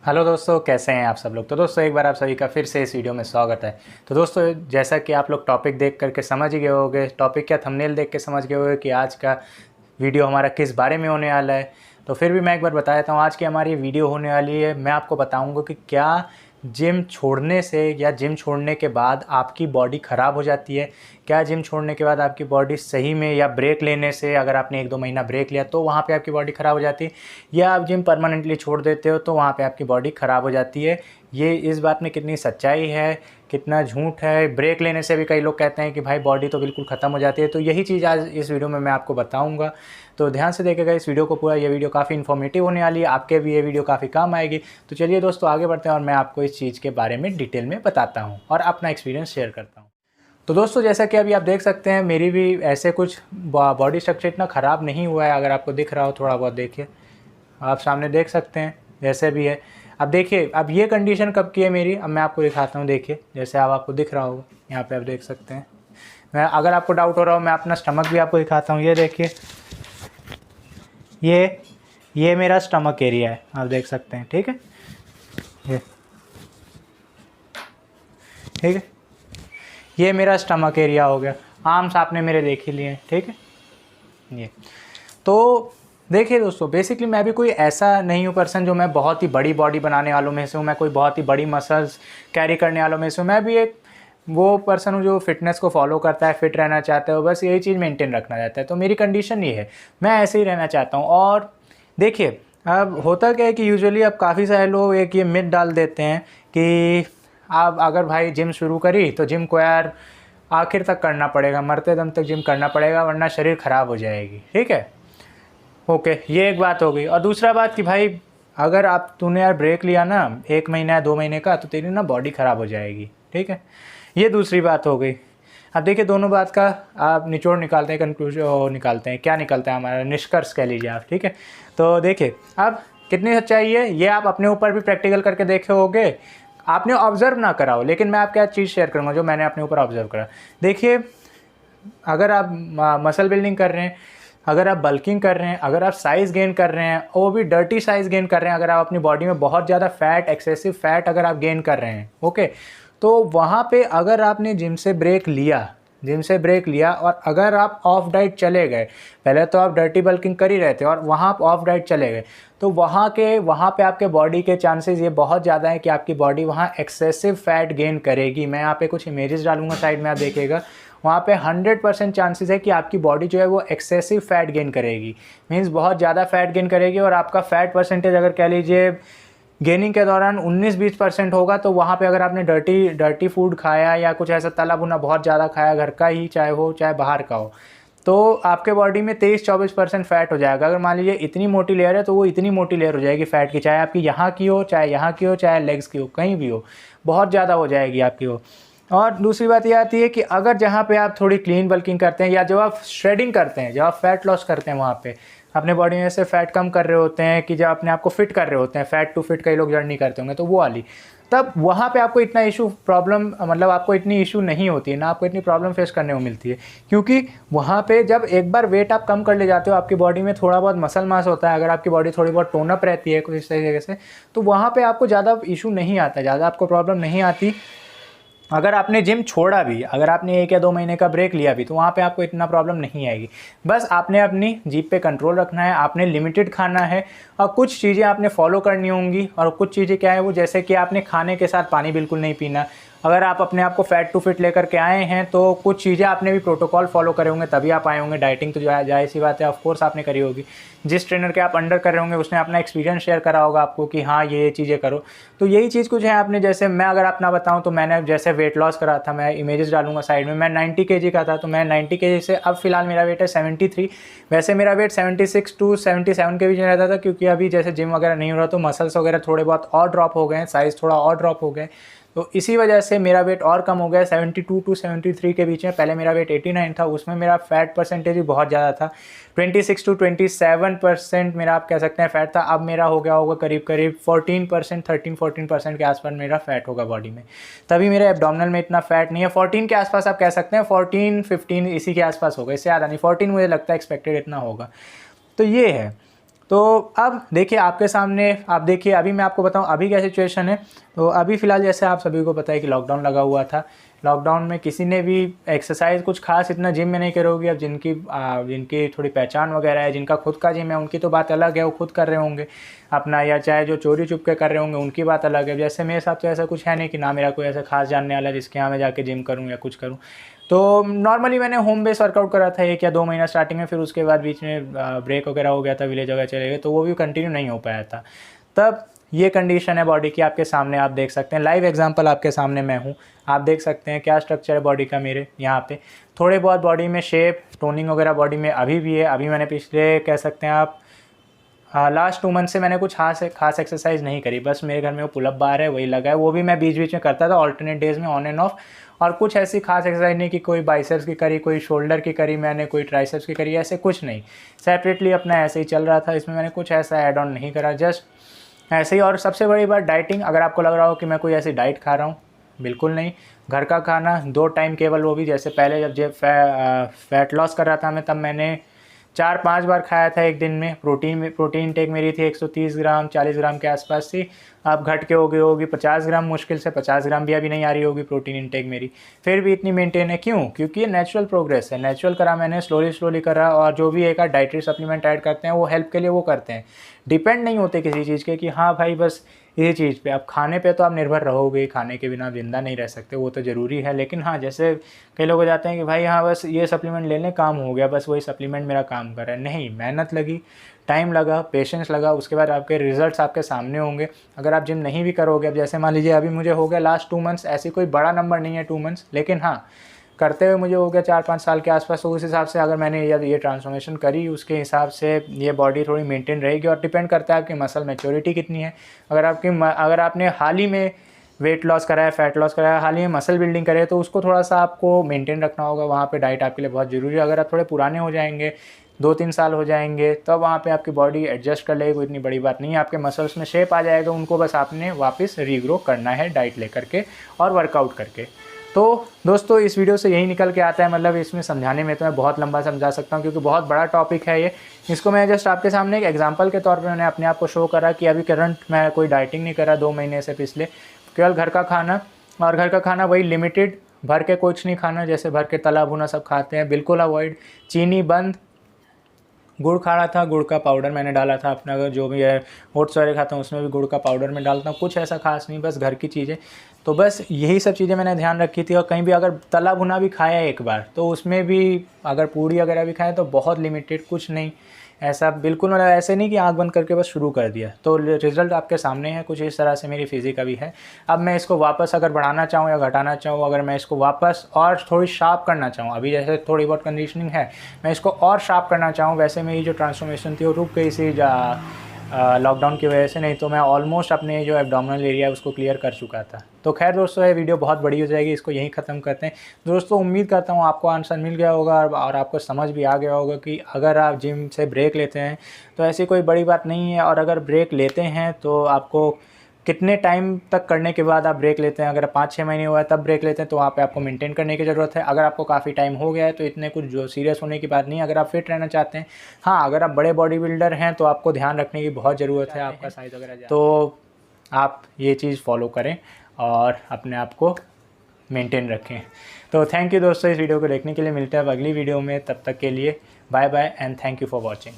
Hello दोस्तों, कैसे हैं आप सब लोग। तो दोस्तों एक बार आप सभी का फिर से इस वीडियो में स्वागत है। तो दोस्तों जैसा कि आप लोग टॉपिक देख करके समझ ही गए होंगे, टॉपिक क्या थंबनेल देख के समझ गए होंगे कि आज का वीडियो हमारा किस बारे में होने वाला है। तो फिर भी मैं एक बार बता देता हूँ आज की हमारी वीडियो होने वाली है। मैं आपको बताऊँगा कि क्या जिम छोड़ने से या जिम छोड़ने के बाद आपकी बॉडी ख़राब हो जाती है, क्या जिम छोड़ने के बाद आपकी बॉडी सही में, या ब्रेक लेने से अगर आपने 1-2 महीना ब्रेक लिया तो वहाँ पे आपकी बॉडी ख़राब हो जाती है, या आप जिम परमानेंटली छोड़ देते हो तो वहाँ पे आपकी बॉडी ख़राब हो जाती है। ये इस बात में कितनी सच्चाई है, कितना झूठ है। ब्रेक लेने से भी कई लोग कहते हैं कि भाई बॉडी तो बिल्कुल ख़त्म हो जाती है। तो यही चीज़ आज इस वीडियो में मैं आपको बताऊंगा। तो ध्यान से देखिएगा इस वीडियो को पूरा। ये वीडियो काफ़ी इन्फॉर्मेटिव होने वाली है, आपके भी ये वीडियो काफ़ी काम आएगी। तो चलिए दोस्तों आगे बढ़ते हैं और मैं आपको इस चीज़ के बारे में डिटेल में बताता हूँ और अपना एक्सपीरियंस शेयर करता हूँ। तो दोस्तों जैसा कि अभी आप देख सकते हैं मेरी भी ऐसे कुछ बॉडी स्ट्रक्चर इतना ख़राब नहीं हुआ है। अगर आपको दिख रहा हो थोड़ा बहुत देखिए, आप सामने देख सकते हैं जैसे भी है। अब देखिए, अब ये कंडीशन कब की है मेरी, अब मैं आपको दिखाता हूँ। देखिए जैसे अब आपको दिख रहा होगा, यहाँ पे आप देख सकते हैं। मैं अगर आपको डाउट हो रहा हो मैं अपना स्टमक भी आपको दिखाता हूँ। ये देखिए, ये मेरा स्टमक एरिया है, आप देख सकते हैं। ठीक है, ये ठीक है, ये मेरा स्टमक एरिया हो गया। आर्म्स आपने मेरे देख ही लिए। ठीक है, ये तो देखिए दोस्तों, बेसिकली मैं भी कोई ऐसा नहीं हूँ पर्सन जो मैं बहुत ही बड़ी बॉडी बनाने वालों में से हूँ, मैं कोई बहुत ही बड़ी मसल्स कैरी करने वालों में से हूँ। मैं भी एक वो पर्सन हूँ जो फिटनेस को फॉलो करता है, फिट रहना चाहता है, बस यही चीज़ मेंटेन रखना चाहता है। तो मेरी कंडीशन ये है, मैं ऐसे ही रहना चाहता हूँ। और देखिए अब होता क्या है कि यूजुअली अब काफ़ी सारे लोग एक ये मिथ डाल देते हैं कि आप अगर भाई जिम शुरू करी तो जिम को यार आखिर तक करना पड़ेगा, मरते दम तक जिम करना पड़ेगा वरना शरीर ख़राब हो जाएगी। ठीक है, ओके, ये एक बात हो गई। और दूसरा बात कि भाई अगर आप तूने यार ब्रेक लिया ना 1 महीना या 2 महीने का, तो तेरी ना बॉडी ख़राब हो जाएगी। ठीक है, ये दूसरी बात हो गई। अब देखिए दोनों बात का आप निचोड़ निकालते हैं, कंक्लूजन निकालते हैं, क्या निकलता है हमारा निष्कर्ष कह लीजिए आप। ठीक है, तो देखिए अब कितनी सच्चाई है ये आप अपने ऊपर भी प्रैक्टिकल करके देखे होंगे। आपने ऑब्जर्व ना करा हो, लेकिन मैं आपके साथ चीज़ शेयर करूँगा जो मैंने अपने ऊपर ऑब्जर्व करा। देखिए अगर आप मसल बिल्डिंग कर रहे हैं, अगर आप बल्किंग कर रहे हैं, अगर आप साइज़ गेन कर रहे हैं, वो भी डर्टी साइज़ गेन कर रहे हैं, अगर आप अपनी बॉडी में बहुत ज़्यादा फैट, एक्सेसिव फैट अगर आप गेन कर रहे हैं, ओके, तो वहाँ पे अगर आपने जिम से ब्रेक लिया और अगर आप ऑफ डाइट चले गए, पहले तो आप डर्टी बल्किंग कर ही रहे थे और वहाँ आप ऑफ डाइट चले गए, तो वहाँ पे आपके बॉडी के चांसेस ये बहुत ज़्यादा है कि आपकी बॉडी वहाँ एक्सेसिव फैट गेन करेगी। मैं यहाँ पे कुछ इमेजेस डालूंगा साइड में, आप देखिएगा वहाँ पे 100% चांसेस है कि आपकी बॉडी जो है वो एक्सेसिव फैट गेन करेगी। मीन्स बहुत ज़्यादा फैट गेन करेगी और आपका फैट परसेंटेज अगर कह लीजिए गेनिंग के दौरान 19-20% होगा, तो वहाँ पे अगर आपने डर्टी फूड खाया या कुछ ऐसा तला भुना बहुत ज़्यादा खाया, घर का ही चाहे हो चाहे बाहर का हो, तो आपके बॉडी में 23-24% फैट हो जाएगा। अगर मान लीजिए इतनी मोटी लेयर है तो वो इतनी मोटी लेयर हो जाएगी फैट की, चाहे आपकी यहाँ की हो, चाहे यहाँ की हो, चाहे लेग्स की हो, कहीं भी हो, बहुत ज़्यादा हो जाएगी आपकी वो। और दूसरी बात ये आती है कि अगर जहाँ पे आप थोड़ी क्लीन बल्किंग करते हैं या जब आप श्रेडिंग करते हैं, जब आप फैट लॉस करते हैं, वहाँ पे अपने बॉडी में से फैट कम कर रहे होते हैं, कि जब अपने आप को फिट कर रहे होते हैं, फैट टू फिट कई लोग जर्नी करते होंगे, तो वो वाली, तब वहाँ पे आपको इतना मतलब आपको इतनी इशू नहीं होती है ना, आपको इतनी प्रॉब्लम फेस करने को मिलती है। क्योंकि वहाँ पे जब एक बार वेट आप कम कर ले जाते हो, आपकी बॉडी में थोड़ा बहुत मसल मास होता है, अगर आपकी बॉडी थोड़ी बहुत टोनअप रहती है कुछ इस तरीके से, तो वहाँ पे आपको ज़्यादा इशू नहीं आता, ज़्यादा आपको प्रॉब्लम नहीं आती। अगर आपने जिम छोड़ा भी, अगर आपने 1 या 2 महीने का ब्रेक लिया भी, तो वहाँ पे आपको इतना प्रॉब्लम नहीं आएगी। बस आपने अपनी जीभ पे कंट्रोल रखना है, आपने लिमिटेड खाना है और कुछ चीज़ें आपने फॉलो करनी होंगी। और कुछ चीज़ें क्या है वो, जैसे कि आपने खाने के साथ पानी बिल्कुल नहीं पीना। अगर आप अपने आप को फैट टू फिट लेकर के आए हैं तो कुछ चीज़ें आपने भी प्रोटोकॉल फॉलो करे होंगे, तभी आप आए होंगे। डाइटिंग तो जाहिर सी बात है, ऑफ कोर्स आपने करी होगी। जिस ट्रेनर के आप अंडर कर रहे होंगे उसने अपना एक्सपीरियंस शेयर करा होगा आपको कि हाँ ये चीज़ें करो। तो यही चीज़ कुछ है आपने, जैसे मैं अगर अपना बताऊँ तो मैंने जैसे वेट लॉस करा था, मैं इमेजेस डालूंगा साइड में, मैं 90 kg का था, तो मैं 90 kg से अब फिलहाल मेरा वेट है 73। वैसे मेरा वेट 76 to 77 के बीच में रहता था, क्योंकि अभी जैसे जिम वगैरह नहीं हो रहा तो मसल्स वगैरह थोड़े बहुत और ड्रॉप हो गए हैं, साइज़ थोड़ा और ड्रॉप हो गए, तो इसी वजह से मेरा वेट और कम हो गया 72 to 73 के बीच में। पहले मेरा वेट 89 था, उसमें मेरा फैट परसेंटेज भी बहुत ज़्यादा था, 26 to 27% मेरा आप कह सकते हैं फैट था। अब मेरा हो गया होगा करीब 14%, 13-14% के आसपास मेरा फैट होगा बॉडी में। तभी मेरे एब्डोमिनल में इतना फैट नहीं है, 14 के आसपास आप कह सकते हैं, 14-15 इसी के आसपास होगा, इससे ज़्यादा नहीं। 14 मुझे लगता है एक्सपेक्टेड इतना होगा। तो ये है। तो अब देखिए आपके सामने, आप देखिए अभी मैं आपको बताऊं अभी क्या सिचुएशन है। तो अभी फ़िलहाल जैसे आप सभी को पता है कि लॉकडाउन लगा हुआ था। लॉकडाउन में किसी ने भी एक्सरसाइज कुछ खास इतना जिम में नहीं करी होगी। अब जिनकी थोड़ी पहचान वगैरह है, जिनका खुद का जिम है, उनकी तो बात अलग है, वो खुद कर रहे होंगे अपना, या चाहे जो चोरी छुप के कर रहे होंगे उनकी बात अलग है। जैसे मेरे साथ तो ऐसा कुछ है नहीं कि ना मेरा कोई ऐसा खास जानने वाला जिसके यहाँ मैं जाके जिम करूँ या कुछ करूँ। तो नॉर्मली मैंने होम बेस वर्कआउट करा था 1 या 2 महीना स्टार्टिंग में, फिर उसके बाद बीच में ब्रेक वगैरह हो गया था, विलेज वगैरह चले गए, तो वो भी कंटिन्यू नहीं हो पाया था। तब ये कंडीशन है बॉडी की, आपके सामने आप देख सकते हैं, लाइव एग्जांपल आपके सामने मैं हूँ। आप देख सकते हैं क्या स्ट्रक्चर है बॉडी का मेरे यहाँ पे। थोड़े बहुत बॉडी में शेप, टोनिंग वगैरह बॉडी में अभी भी है। अभी मैंने पिछले कह सकते हैं आप लास्ट 2 मंथ से मैंने कुछ खास एक्सरसाइज नहीं करी। बस मेरे घर में वो पुलअप बार है, वही लगा है, वो भी मैं बीच बीच में करता था ऑल्टरनेट डेज में, ऑन एंड ऑफ। और कुछ ऐसी खास एक्सरसाइज नहीं कि कोई बाइसेप्स की करी, कोई शोल्डर की करी मैंने, कोई ट्राइसेप्स की करी, ऐसे कुछ नहीं। सेपरेटली अपना ऐसे ही चल रहा था, इसमें मैंने कुछ ऐसा ऐड ऑन नहीं करा, जस्ट ऐसे ही। और सबसे बड़ी बात डाइटिंग, अगर आपको लग रहा हो कि मैं कोई ऐसी डाइट खा रहा हूँ, बिल्कुल नहीं। घर का खाना 2 टाइम केवल, वो भी जैसे पहले जब फैट लॉस कर रहा था मैं, तब मैंने 4-5 बार खाया था एक दिन में। प्रोटीन इंटेक मेरी थी 130 ग्राम 40 ग्राम के आसपास थी। अब घट के हो गई होगी 50 ग्राम, मुश्किल से 50 ग्राम भी अभी नहीं आ रही होगी प्रोटीन इंटेक मेरी। फिर भी इतनी मेंटेन है, क्यों? क्योंकि ये नेचुरल प्रोग्रेस है, नेचुरल करा मैंने, स्लोली करा। और जो भी एक डाइटरी सप्लीमेंट ऐड करते हैं वो हेल्प के लिए वो करते हैं, डिपेंड नहीं होते किसी चीज़ के कि हाँ भाई बस इसी चीज़ पे। अब खाने पे तो आप निर्भर रहोगे, खाने के बिना जिंदा नहीं रह सकते, वो तो ज़रूरी है। लेकिन हाँ, जैसे कई लोग हो जाते हैं कि भाई हाँ बस ये सप्लीमेंट ले लें काम हो गया, बस वही सप्लीमेंट मेरा काम कर रहा है। नहीं, मेहनत लगी, टाइम लगा, पेशेंस लगा, उसके बाद आपके रिजल्ट्स आपके सामने होंगे। अगर आप जिम नहीं भी करोगे, अब जैसे मान लीजिए अभी मुझे हो गया लास्ट 2 मंथ्स, ऐसी कोई बड़ा नंबर नहीं है 2 मंथ्स, लेकिन हाँ करते हुए मुझे हो गया 4-5 साल के आसपास। तो उस हिसाब से अगर मैंने ये ट्रांसफॉर्मेशन करी, उसके हिसाब से ये बॉडी थोड़ी मेंटेन रहेगी। और डिपेंड करता है आपकी मसल मैच्योरिटी कितनी है। अगर आपने हाल ही में वेट लॉस करा है, फैट लॉस करा है, हाल ही में मसल बिल्डिंग करे, तो उसको थोड़ा सा आपको मेंटेन रखना होगा। वहाँ पे डाइट आपके लिए बहुत ज़रूरी है। अगर आप थोड़े पुराने हो जाएंगे, 2-3 साल हो जाएंगे, तब वहाँ पे आपकी बॉडी एडजस्ट कर लेगी, कोई इतनी बड़ी बात नहीं है। आपके मसल्स में शेप आ जाएगा, उनको बस आपने वापस रीग्रो करना है डाइट लेकर के और वर्कआउट करके। तो दोस्तों इस वीडियो से यही निकल के आता है, मतलब इसमें समझाने में तो मैं बहुत लंबा समझा सकता हूँ, क्योंकि बहुत बड़ा टॉपिक है ये। इसको मैं जस्ट आपके सामने एक एग्जांपल के तौर पे मैंने अपने आप को शो करा कि अभी करंट मैं कोई डाइटिंग नहीं करा 2 महीने से पिछले, केवल घर का खाना। और घर का खाना वही लिमिटेड, भर के कुछ नहीं खाना, जैसे भर के तला भुना सब खाते हैं, बिल्कुल अवॉइड। चीनी बंद। गुड़ खा रहा था, गुड़ का पाउडर मैंने डाला था अपना, अगर जो भी है ओट्स वगैरह खाता हूँ उसमें भी गुड़ का पाउडर मैं डालता हूँ। कुछ ऐसा खास नहीं, बस घर की चीज़ें। तो बस यही सब चीज़ें मैंने ध्यान रखी थी। और कहीं भी अगर तला भुना भी खाया एक बार, तो उसमें भी अगर पूड़ी वगैरह भी खाएँ तो बहुत लिमिटेड, कुछ नहीं ऐसा, बिल्कुल मतलब ऐसे नहीं कि आँख बंद करके बस शुरू कर दिया। तो रिज़ल्ट आपके सामने है, कुछ इस तरह से मेरी फिज़िक अभी है। अब मैं इसको वापस अगर बढ़ाना चाहूँ या घटाना चाहूँ, अगर मैं इसको वापस और थोड़ी शार्प करना चाहूँ, अभी जैसे थोड़ी बहुत कंडीशनिंग है, मैं इसको और शार्प करना चाहूँ, वैसे मेरी जो ट्रांसफॉर्मेशन थी वो रुक गई सी लॉकडाउन की वजह से। नहीं तो मैं ऑलमोस्ट अपने जो एब्डोमिनल एरिया है उसको क्लियर कर चुका था। तो खैर दोस्तों, ये वीडियो बहुत बड़ी हो जाएगी, इसको यहीं ख़त्म करते हैं। दोस्तों उम्मीद करता हूँ आपको आंसर मिल गया होगा और आपको समझ भी आ गया होगा कि अगर आप जिम से ब्रेक लेते हैं तो ऐसी कोई बड़ी बात नहीं है। और अगर ब्रेक लेते हैं तो आपको कितने टाइम तक करने के बाद आप ब्रेक लेते हैं। अगर 5-6 महीने हुआ है तब ब्रेक लेते हैं तो वहाँ पे आपको मेंटेन करने की ज़रूरत है। अगर आपको काफ़ी टाइम हो गया है तो इतने कुछ जो सीरियस होने की बात नहीं है, अगर आप फिट रहना चाहते हैं। हाँ, अगर आप बड़े बॉडी बिल्डर हैं तो आपको ध्यान रखने की बहुत ज़रूरत है, आपका साइज़ वगैरह, तो आप ये चीज़ फॉलो करें और अपने आप को मेंटेन रखें। तो थैंक यू दोस्तों इस वीडियो को देखने के लिए। मिलते हैं अब अगली वीडियो में, तब तक के लिए bye bye and thank you for watching.